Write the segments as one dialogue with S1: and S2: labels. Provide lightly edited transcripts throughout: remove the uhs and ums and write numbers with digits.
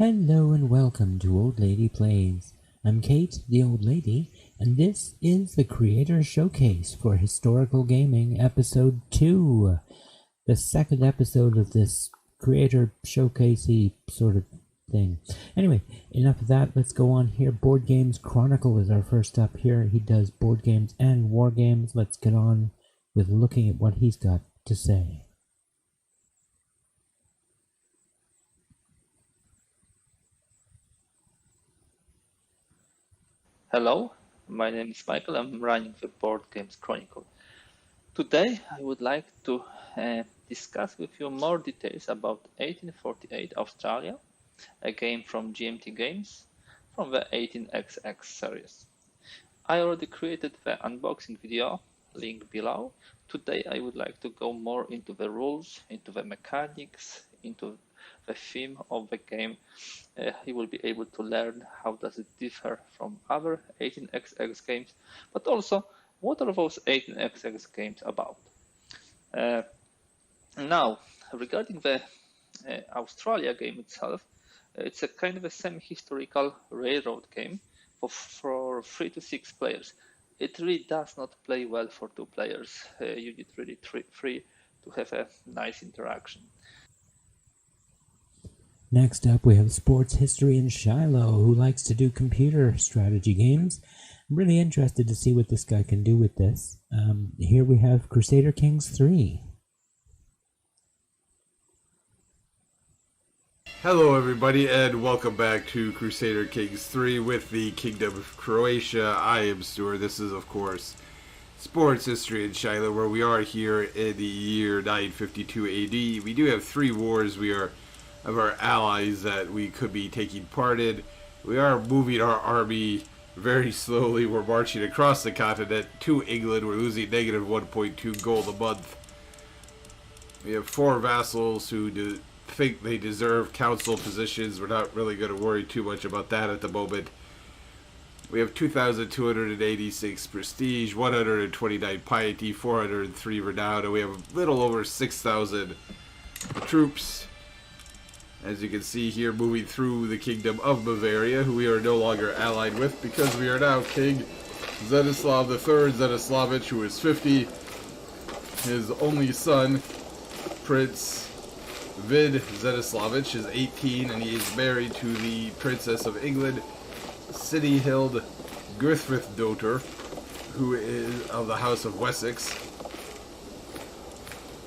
S1: Hello and welcome to Old Lady Plays. I'm Kate, the Old Lady, and this is the Creator Showcase for Historical Gaming Episode 2. The second episode of this Creator Showcasey sort of thing. Anyway, enough of that, let's go on here. Board Games Chronicle is our first up here. He does board games and war games. Let's get on with looking at what he's got to say.
S2: Hello, my name is Michael. I'm running the Board Games Chronicle. Today I would like to discuss with you more details about 1848 Australia, a game from GMT Games from the 18XX series. I already created the unboxing video, link below. Today I would like to go more into the rules, into the mechanics, into the theme of the game. You will be able to learn how does it differ from other 18XX games, but also what are those 18XX games about. Now, regarding the Australia game itself, it's a kind of a semi-historical railroad game for 3 to 6 players. It really does not play well for 2 players. You need really 3 to have a nice interaction.
S1: Next up, we have Sports History in Shiloh, who likes to do computer strategy games. I'm really interested to see what this guy can do with this. Here we have Crusader Kings 3.
S3: Hello everybody and welcome back to Crusader Kings 3 with the Kingdom of Croatia. I am Stuart. This is of course Sports History in Shiloh, where we are here in the year 952 AD. We do have 3 wars of our allies that we could be taking part in. We are moving our army very slowly. We're marching across the continent to England. We're losing negative 1.2 gold a month. We have 4 vassals who think they deserve council positions. We're not really going to worry too much about that at the moment. We have 2,286 prestige, 129 piety, 403 renown, and we have a little over 6,000 troops. As you can see here, moving through the Kingdom of Bavaria, who we are no longer allied with because we are now King Zenislav III Zenislavich, who is 50. His only son, Prince Vid Zenislavich, is 18, and he is married to the Princess of England, Cityhild Gwrthrydoter, who is of the House of Wessex,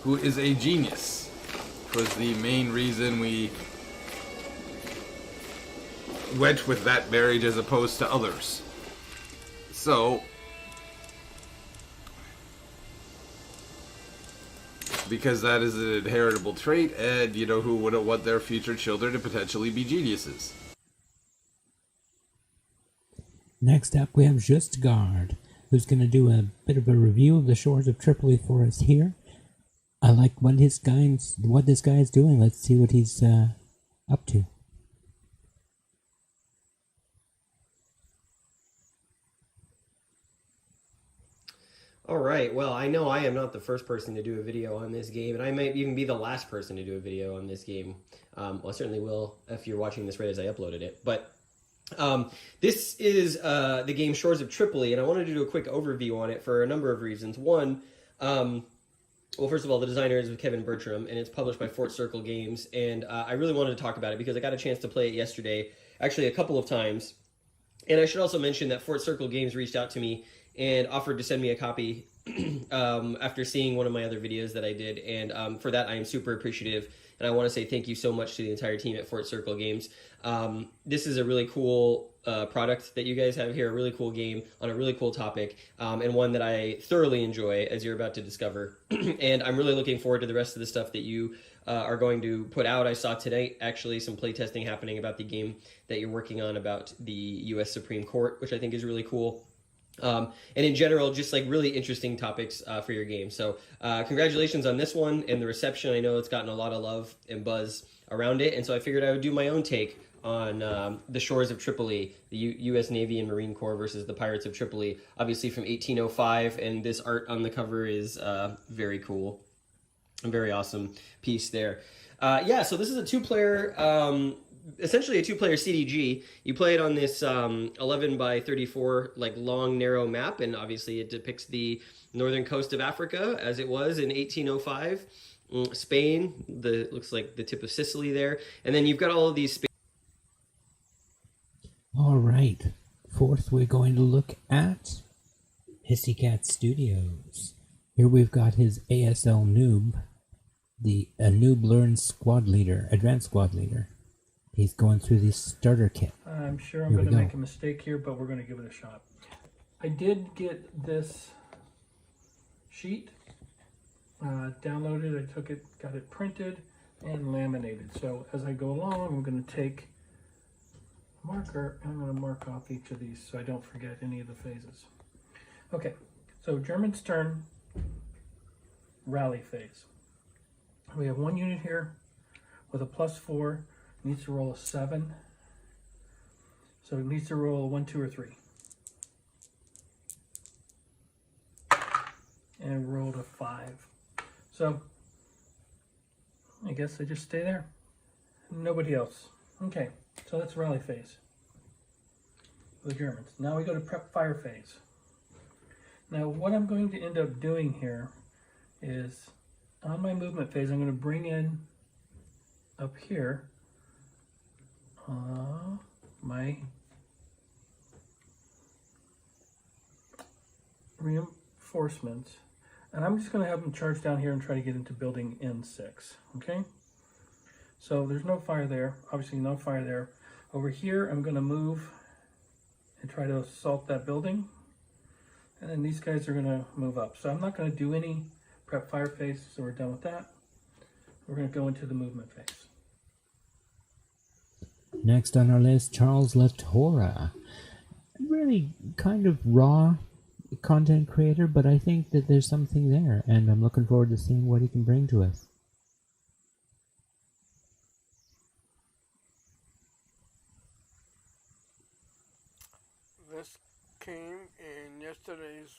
S3: who is a genius. Was the main reason we went with that marriage as opposed to others. So, because that is an inheritable trait, and you know who wouldn't want their future children to potentially be geniuses.
S1: Next up, we have Justgard, who's going to do a bit of a review of the shores of Tripoli for us here. I like what this guy is doing. Let's see what he's up to.
S4: Alright, well, I know I am not the first person to do a video on this game, and I might even be the last person to do a video on this game. Well, I certainly will if you're watching this right as I uploaded it. But this is the game Shores of Tripoli, and I wanted to do a quick overview on it for a number of reasons. One, well, first of all, the designer is Kevin Bertram, and it's published by Fort Circle Games, and I really wanted to talk about it because I got a chance to play it yesterday, actually a couple of times. And I should also mention that Fort Circle Games reached out to me and offered to send me a copy after seeing one of my other videos that I did, and for that I am super appreciative, and I want to say thank you so much to the entire team at Fort Circle Games. This is a really cool product that you guys have here, a really cool game on a really cool topic, and one that I thoroughly enjoy, as you're about to discover. And I'm really looking forward to the rest of the stuff that you are going to put out. I saw today actually some playtesting happening about the game that you're working on about the U.S. Supreme Court, which I think is really cool. And in general, just like really interesting topics for your game. So congratulations on this one and the reception. I know it's gotten a lot of love and buzz around it, and so I figured I would do my own take on the Shores of Tripoli, the U.S. Navy and Marine Corps versus the Pirates of Tripoli, obviously from 1805, and this art on the cover is very cool. A very awesome piece there. Yeah, so this is a 2-player essentially a two-player CDG. You play it on this 11 by 34 like long narrow map, and obviously it depicts the northern coast of Africa as it was in 1805. Spain, looks like the tip of Sicily there, and then you've got all of these.
S1: All right. Fourth, we're going to look at Hissy Cat Studios. Here we've got his ASL noob, a noob learns squad leader, advanced squad leader. He's going through the starter kit.
S5: I'm sure I'm going to make a mistake here, but we're going to give it a shot. I did get this sheet downloaded. I took it, got it printed and laminated. So as I go along, I'm going to take a marker and I'm going to mark off each of these so I don't forget any of the phases. Okay, so German's turn, rally phase. We have one unit here with a +4, needs to roll a 7. So it needs to roll a 1, 2, or 3. And rolled a 5. So I guess I just stay there. Nobody else. Okay, so that's rally phase for the Germans. Now we go to prep fire phase. Now what I'm going to end up doing here is on my movement phase, I'm going to bring in up here my reinforcements, and I'm just going to have them charge down here and try to get into building N6. Okay, so there's no fire there, obviously no fire there. Over here I'm going to move and try to assault that building, and then these guys are going to move up. So I'm not going to do any prep fire phase, so we're done with that. We're going to go into the movement phase.
S1: Next on our list, Charles Torre. Really kind of raw content creator, but I think that there's something there, and I'm looking forward to seeing what he can bring to us.
S6: This came in yesterday's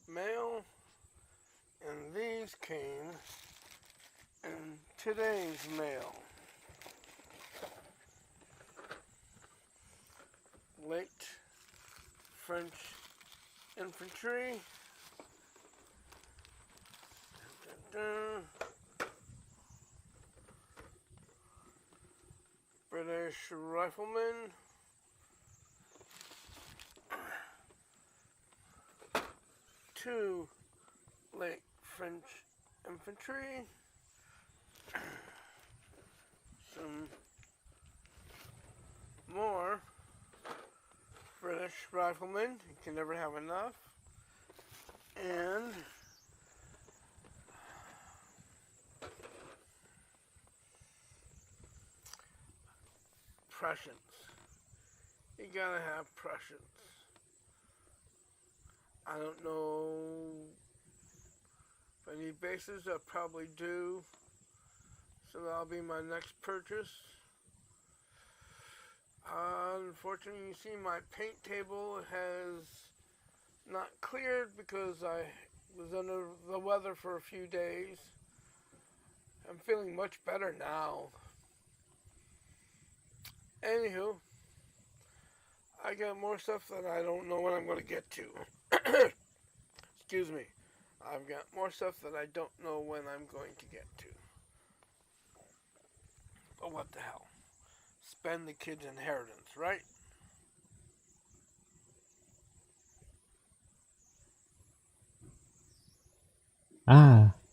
S6: mail, and these came in today's mail. Late French infantry. British riflemen. Two late French infantry. Some more British riflemen. You can never have enough. And Prussians. You gotta have Prussians. I don't know if any bases. I probably do. So that'll be my next purchase. Unfortunately, you see my paint table has not cleared because I was under the weather for a few days. I'm feeling much better now. Anywho, I got more stuff that I don't know when I'm going to get to. Excuse me. I've got more stuff that I don't know when I'm going to get to. But what the hell? Spend the kid's inheritance, right?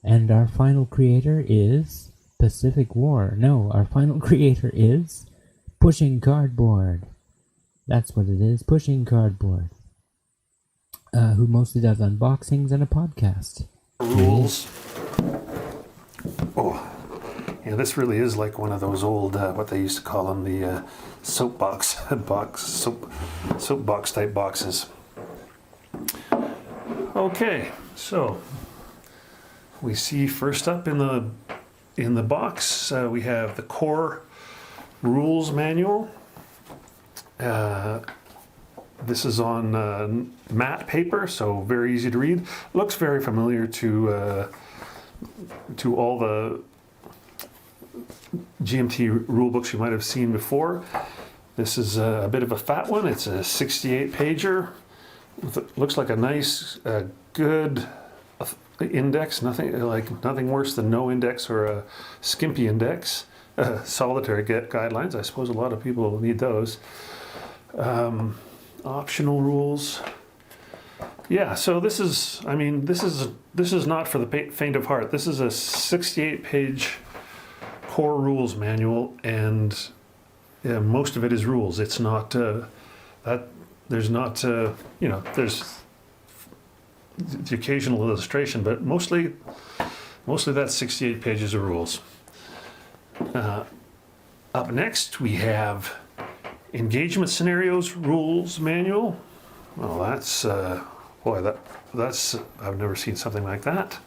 S1: And our final creator is Pacific War. No, our final creator is Pushing Cardboard. That's what it is, Pushing Cardboard. Who mostly does unboxings and a podcast.
S7: Rules. Oh, yeah, this really is like one of those old, what they used to call them, the soapbox type boxes. Okay, so we see first up in the box we have the core rules manual. This is on matte paper, so very easy to read. Looks very familiar to all the GMT rule books you might have seen before. This is a bit of a fat one. It's a 68 pager. Looks like a nice, good index. Nothing worse than no index or a skimpy index. Solitary guidelines. I suppose a lot of people need those. Optional rules. Yeah, so this is not for the faint of heart. This is a 68-page core rules manual, and most of it is rules. It's not there's the occasional illustration, but mostly that's 68 pages of rules. Up next, we have engagement scenarios rules manual. Well, that's I've never seen something like that.